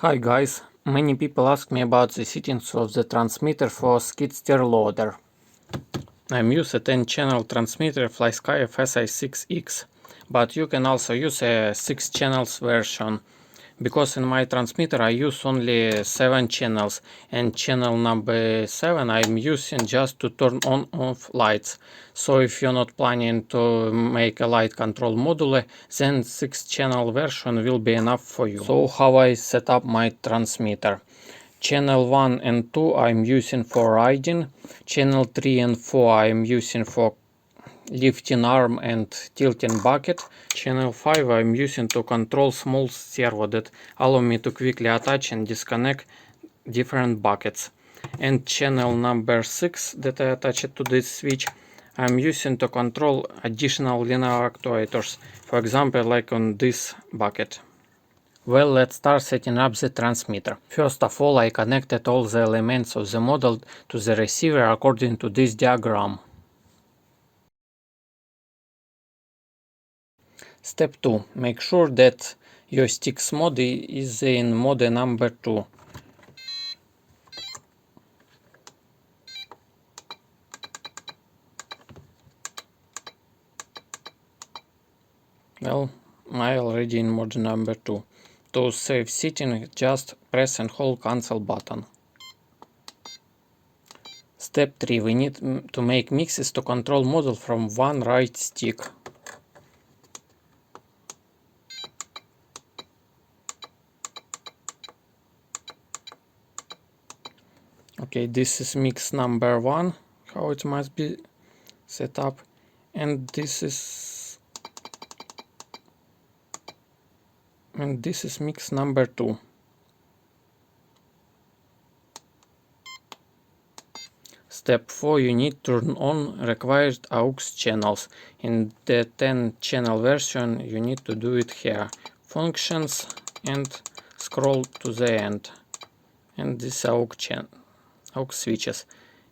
Hi guys, many people ask me about the settings of the transmitter for skid steer loader. I'm using a 10 channel transmitter FlySky FSI6X, but you can also use a 6 channels version, because in my transmitter I use only 7 channels, and channel number 7 I'm using just to turn on off lights. So if you're not planning to make a light control module, then 6 channel version will be enough for you. So how I set up my transmitter? Channel 1 and 2 I'm using for riding, channel 3 and 4 I'm using for lifting arm and tilting bucket. Channel 5 I'm using to control small servo that allow me to quickly attach and disconnect different buckets. And channel number 6 that I attached to this switch I'm using to control additional linear actuators, for example like on this bucket. Well, let's start setting up the transmitter. First of all, I connected all the elements of the model to the receiver according to this diagram. Step 2. Make sure that your sticks mode is in mode number 2. Well, I already in mode number 2. To save setting, just press and hold cancel button. Step 3. We need to make mixes to control model from one right stick. Okay, this is mix number 1, how it must be set up, and this is mix number 2. Step 4, you need to turn on required aux channels. In the 10 channel version you need to do it here. Functions and scroll to the end. And this aux switches.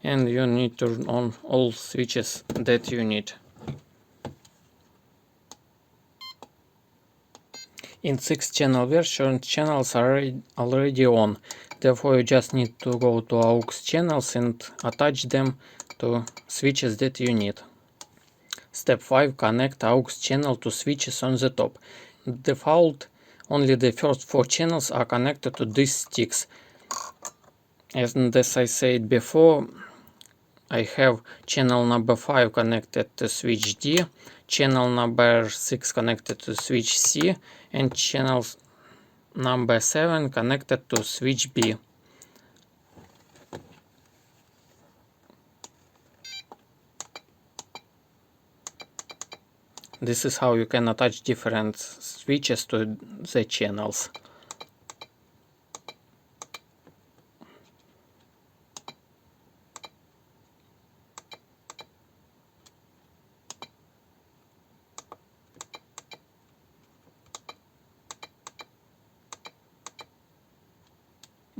And you need to turn on all switches that you need. In 6 channel version, channels are already on. Therefore, you just need to go to aux channels and attach them to switches that you need. Step 5. Connect aux channel to switches on the top. Default, only the first 4 channels are connected to these sticks. And as I said before, I have channel number 5 connected to switch D, channel number 6 connected to switch C, and channel number 7 connected to switch B. This is how you can attach different switches to the channels.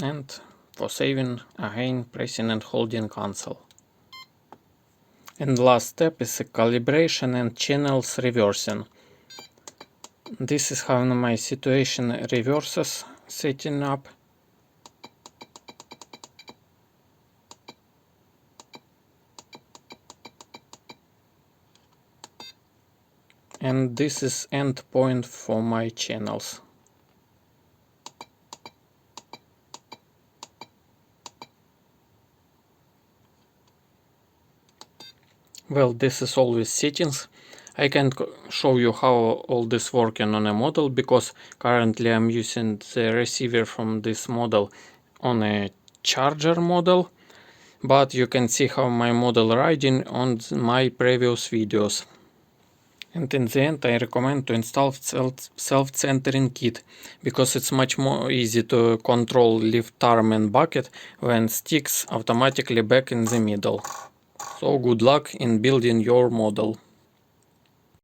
And for saving, again pressing and holding cancel. And last step is a calibration and channels reversing. This is how my situation reverses setting up. And this is end point for my channels. Well, this is all with settings. I can't show you how all this working on a model, because currently I'm using the receiver from this model on a charger model, but you can see how my model riding on my previous videos. And in the end, I recommend to install self-centering kit, because it's much more easy to control lift arm and bucket when sticks automatically back in the middle. So good luck in building your model.